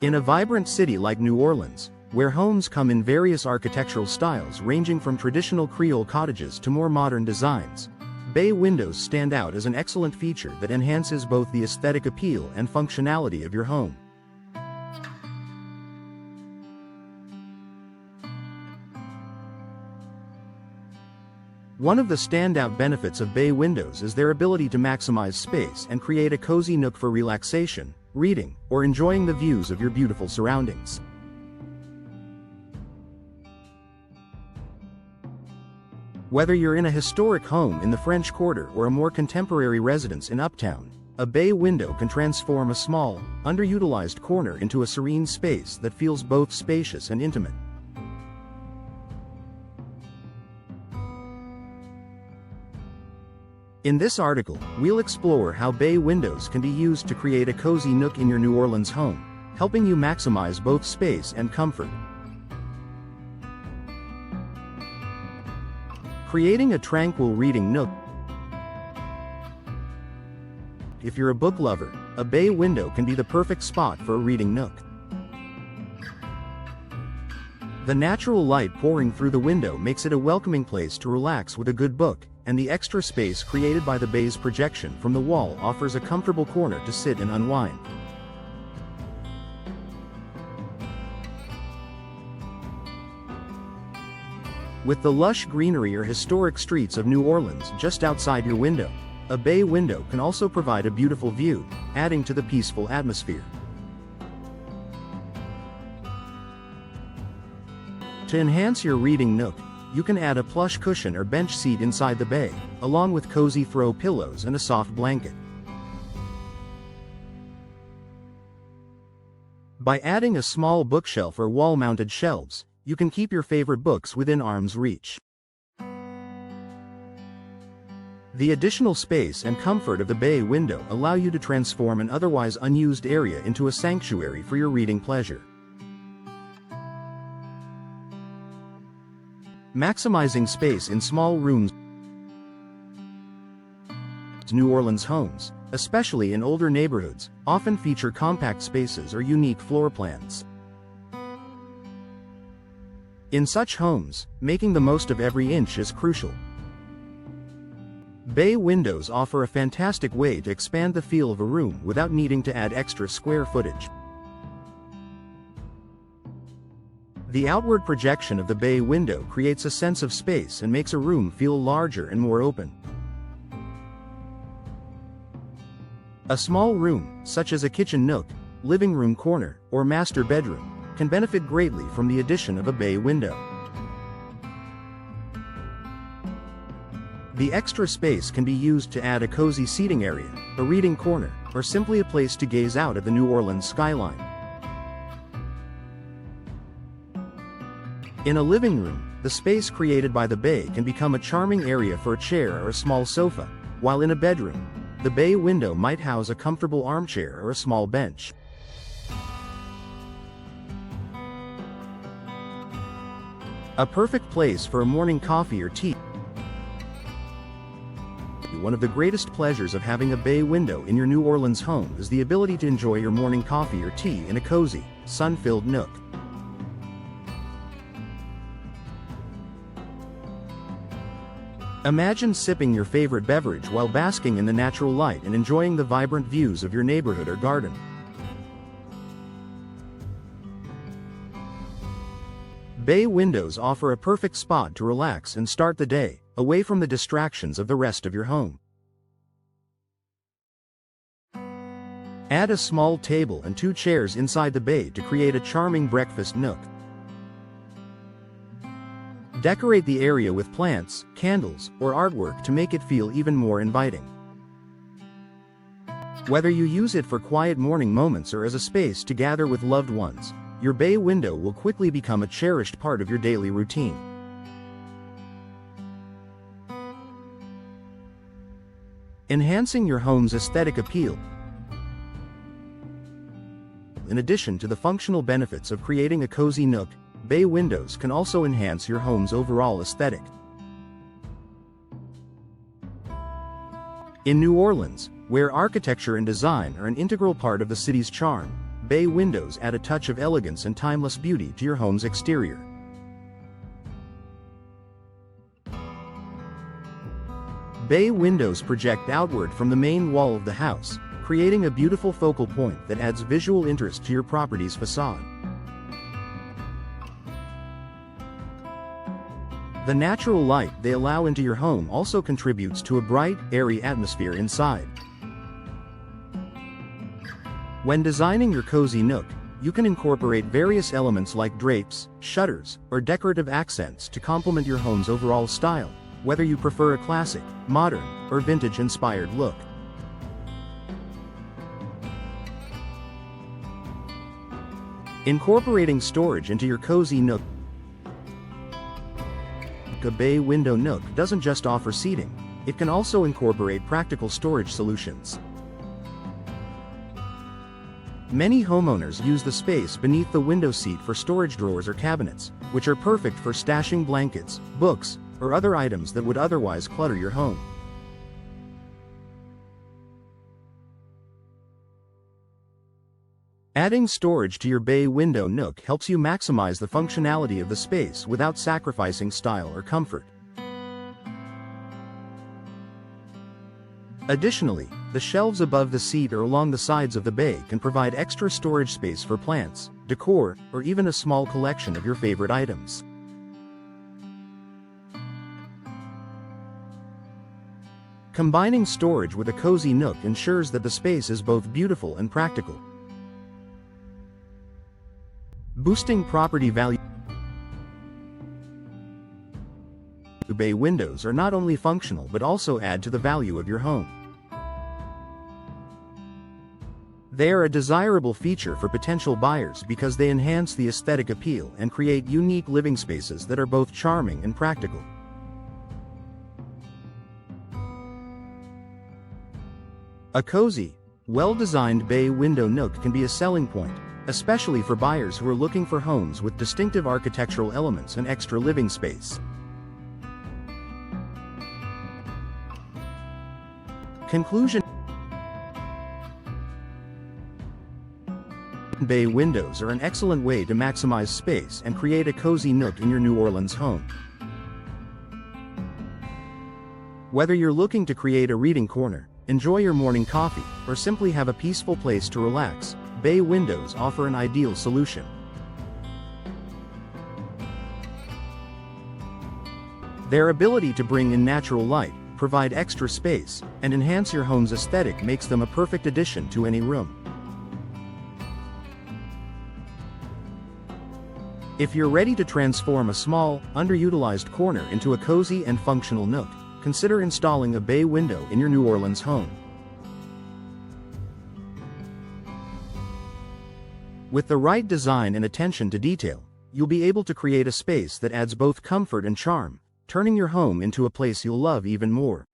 In a vibrant city like New Orleans, where homes come in various architectural styles ranging from traditional Creole cottages to more modern designs, bay windows stand out as an excellent feature that enhances both the aesthetic appeal and functionality of your home. One of the standout benefits of bay windows is their ability to maximize space and create a cozy nook for relaxation, reading, or enjoying the views of your beautiful surroundings. Whether you're in a historic home in the French Quarter or a more contemporary residence in Uptown, a bay window can transform a small, underutilized corner into a serene space that feels both spacious and intimate. In this article, we'll explore how bay windows can be used to create a cozy nook in your New Orleans home, helping you maximize both space and comfort. Creating a tranquil reading nook. If you're a book lover, a bay window can be the perfect spot for a reading nook. The natural light pouring through the window makes it a welcoming place to relax with a good book, and the extra space created by the bay's projection from the wall offers a comfortable corner to sit and unwind. With the lush greenery or historic streets of New Orleans just outside your window, a bay window can also provide a beautiful view, adding to the peaceful atmosphere. To enhance your reading nook, you can add a plush cushion or bench seat inside the bay, along with cozy throw pillows and a soft blanket. By adding a small bookshelf or wall-mounted shelves, you can keep your favorite books within arm's reach. The additional space and comfort of the bay window allow you to transform an otherwise unused area into a sanctuary for your reading pleasure. Maximizing space in small rooms. New Orleans homes, especially in older neighborhoods, often feature compact spaces or unique floor plans. In such homes, making the most of every inch is crucial. Bay windows offer a fantastic way to expand the feel of a room without needing to add extra square footage. The outward projection of the bay window creates a sense of space and makes a room feel larger and more open. A small room, such as a kitchen nook, living room corner, or master bedroom, can benefit greatly from the addition of a bay window. The extra space can be used to add a cozy seating area, a reading corner, or simply a place to gaze out at the New Orleans skyline. In a living room, the space created by the bay can become a charming area for a chair or a small sofa, while in a bedroom, the bay window might house a comfortable armchair or a small bench. A perfect place for a morning coffee or tea. One of the greatest pleasures of having a bay window in your New Orleans home is the ability to enjoy your morning coffee or tea in a cozy, sun-filled nook. Imagine sipping your favorite beverage while basking in the natural light and enjoying the vibrant views of your neighborhood or garden. Bay windows offer a perfect spot to relax and start the day, away from the distractions of the rest of your home. Add a small table and 2 chairs inside the bay to create a charming breakfast nook. Decorate the area with plants, candles, or artwork to make it feel even more inviting. Whether you use it for quiet morning moments or as a space to gather with loved ones, your bay window will quickly become a cherished part of your daily routine. Enhancing your home's aesthetic appeal. In addition to the functional benefits of creating a cozy nook, bay windows can also enhance your home's overall aesthetic. In New Orleans, where architecture and design are an integral part of the city's charm, bay windows add a touch of elegance and timeless beauty to your home's exterior. Bay windows project outward from the main wall of the house, creating a beautiful focal point that adds visual interest to your property's facade. The natural light they allow into your home also contributes to a bright, airy atmosphere inside. When designing your cozy nook, you can incorporate various elements like drapes, shutters, or decorative accents to complement your home's overall style, whether you prefer a classic, modern, or vintage-inspired look. Incorporating storage into your cozy nook. A bay window nook doesn't just offer seating, it can also incorporate practical storage solutions. Many homeowners use the space beneath the window seat for storage drawers or cabinets, which are perfect for stashing blankets, books, or other items that would otherwise clutter your home. Adding storage to your bay window nook helps you maximize the functionality of the space without sacrificing style or comfort. Additionally, the shelves above the seat or along the sides of the bay can provide extra storage space for plants, decor, or even a small collection of your favorite items. Combining storage with a cozy nook ensures that the space is both beautiful and practical. Boosting property value. Bay windows are not only functional but also add to the value of your home. They are a desirable feature for potential buyers because they enhance the aesthetic appeal and create unique living spaces that are both charming and practical. A cozy, well-designed bay window nook can be a selling point, especially for buyers who are looking for homes with distinctive architectural elements and extra living space. Conclusion. Bay windows are an excellent way to maximize space and create a cozy nook in your New Orleans home. Whether you're looking to create a reading corner, enjoy your morning coffee, or simply have a peaceful place to relax, bay windows offer an ideal solution. Their ability to bring in natural light, provide extra space, and enhance your home's aesthetic makes them a perfect addition to any room. If you're ready to transform a small, underutilized corner into a cozy and functional nook, consider installing a bay window in your New Orleans home. With the right design and attention to detail, you'll be able to create a space that adds both comfort and charm, turning your home into a place you'll love even more.